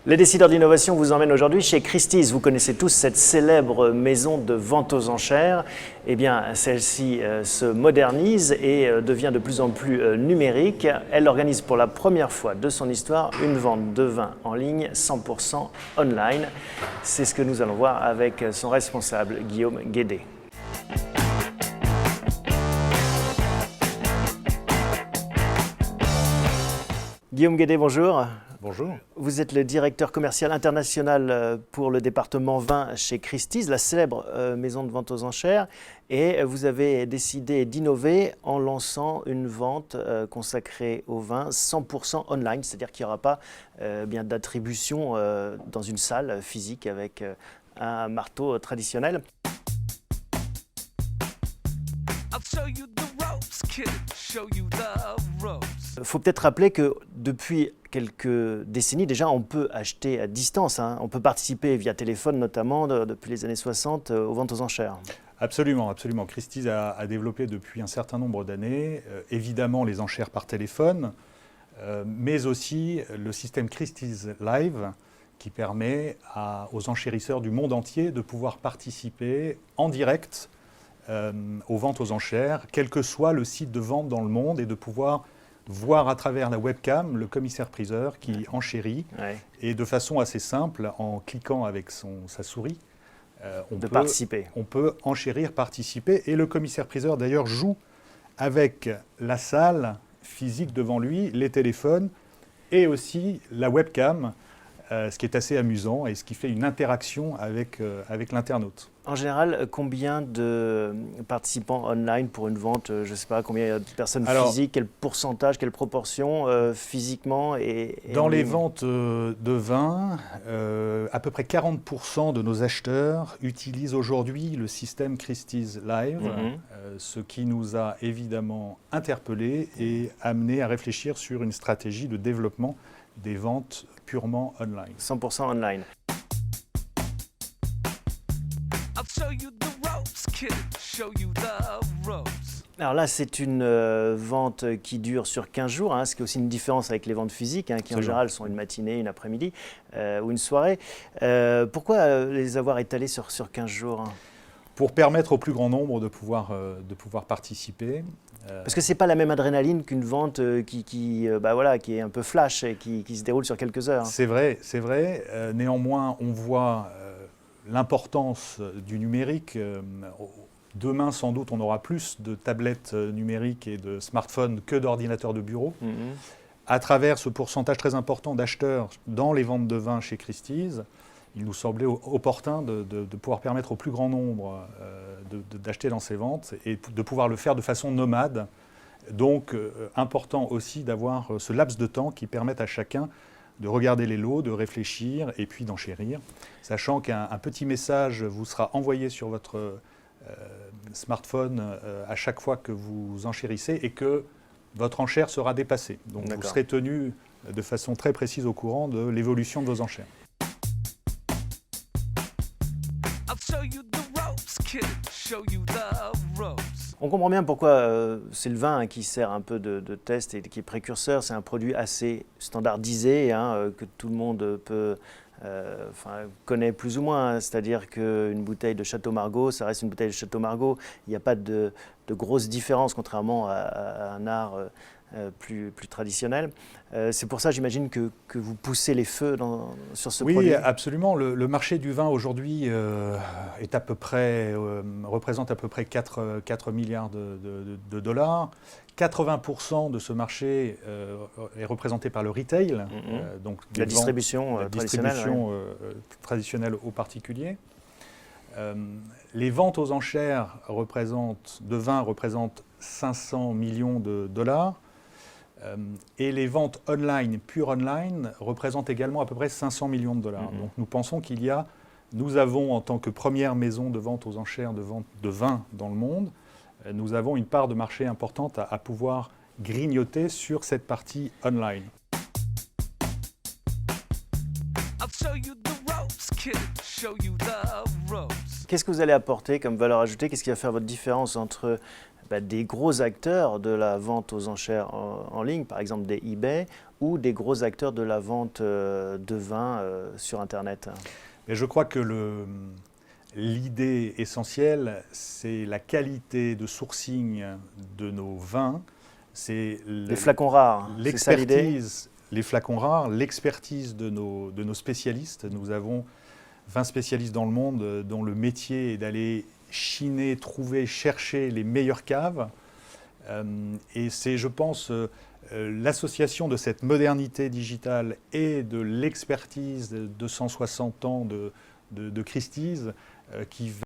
Les décideurs d'innovation vous emmènent aujourd'hui chez Christie's. Vous connaissez tous cette célèbre maison de vente aux enchères. Eh bien, celle-ci se modernise et devient de plus en plus numérique. Elle organise pour la première fois de son histoire une vente de vin en ligne 100% online. C'est ce que nous allons voir avec son responsable, Guillaume Guédet. Guillaume Guédet, bonjour. Bonjour. Vous êtes le directeur commercial international pour le département vin chez Christie's, la célèbre maison de vente aux enchères. Et vous avez décidé d'innover en lançant une vente consacrée au vin 100% online, c'est-à-dire qu'il n'y aura pas bien d'attribution dans une salle physique avec un marteau traditionnel. Il faut peut-être rappeler que depuis quelques décennies déjà, on peut acheter à distance. On peut participer via téléphone notamment depuis les années 60 aux ventes aux enchères. Absolument, absolument. Christie's a développé depuis un certain nombre d'années, évidemment les enchères par téléphone, mais aussi le système Christie's Live qui permet aux enchérisseurs du monde entier de pouvoir participer en direct aux ventes aux enchères, quel que soit le site de vente dans le monde, et de pouvoir voir à travers la webcam le commissaire-priseur qui enchérit. Ouais. Et de façon assez simple, en cliquant avec sa souris, on peut enchérir, participer. Et le commissaire-priseur d'ailleurs joue avec la salle physique devant lui, les téléphones et aussi la webcam, ce qui est assez amusant et ce qui fait une interaction avec l'internaute. En général, combien de participants online pour une vente, je ne sais pas, combien de personnes physiques, quel pourcentage, quelle proportion physiquement et dans les ventes de vin, à peu près 40% de nos acheteurs utilisent aujourd'hui le système Christie's Live, ce qui nous a évidemment interpellés et amené à réfléchir sur une stratégie de développement des ventes purement online. 100% online. Alors là, c'est une vente qui dure sur 15 jours, ce qui est aussi une différence avec les ventes physiques, qui en général sont une matinée, une après-midi ou une soirée. Pourquoi les avoir étalées sur 15 jours Pour permettre au plus grand nombre de pouvoir participer. Parce que ce n'est pas la même adrénaline qu'une vente qui est un peu flash et qui se déroule sur quelques heures. C'est vrai, c'est vrai. Néanmoins, on voit l'importance du numérique. Demain, sans doute, on aura plus de tablettes numériques et de smartphones que d'ordinateurs de bureau. À travers ce pourcentage très important d'acheteurs dans les ventes de vin chez Christie's, il nous semblait opportun de pouvoir permettre au plus grand nombre d'acheter dans ces ventes et de pouvoir le faire de façon nomade. Donc, important aussi d'avoir ce laps de temps qui permette à chacun de regarder les lots, de réfléchir et puis d'enchérir, sachant qu'un petit message vous sera envoyé sur votre smartphone à chaque fois que vous enchérissez et que votre enchère sera dépassée. Donc, vous serez tenu de façon très précise au courant de l'évolution de vos enchères. On comprend bien pourquoi c'est le vin qui sert un peu de test et qui est précurseur. C'est un produit assez standardisé que tout le monde connaît plus ou moins. C'est-à-dire qu'une bouteille de Château Margaux, ça reste une bouteille de Château Margaux. Il n'y a pas de grosses différences, contrairement à un art plus traditionnel. C'est pour ça, j'imagine, que vous poussez les feux sur ce produit. Oui, absolument. Le marché du vin aujourd'hui représente à peu près 4 milliards de dollars. 80% de ce marché est représenté par le retail, donc la distribution traditionnelle aux particuliers. Les ventes aux enchères de vin représentent 500 millions de dollars. Et les ventes online, pure online, représentent également à peu près 500 millions de dollars. Donc nous pensons nous avons en tant que première maison de vente aux enchères de vente de vin dans le monde, nous avons une part de marché importante à pouvoir grignoter sur cette partie online. Qu'est-ce que vous allez apporter comme valeur ajoutée? Qu'est-ce qui va faire votre différence entre des gros acteurs de la vente aux enchères en ligne, par exemple des eBay, ou des gros acteurs de la vente de vin sur Internet? Et je crois que l'idée essentielle, c'est la qualité de sourcing de nos vins. C'est les flacons rares, c'est ça l'idée? l'expertise, les flacons rares, l'expertise de nos spécialistes. Nous avons 20 spécialistes dans le monde dont le métier est d'aller chiner, trouver, chercher les meilleures caves. Et c'est, je pense, l'association de cette modernité digitale et de l'expertise de 260 ans de Christie's qui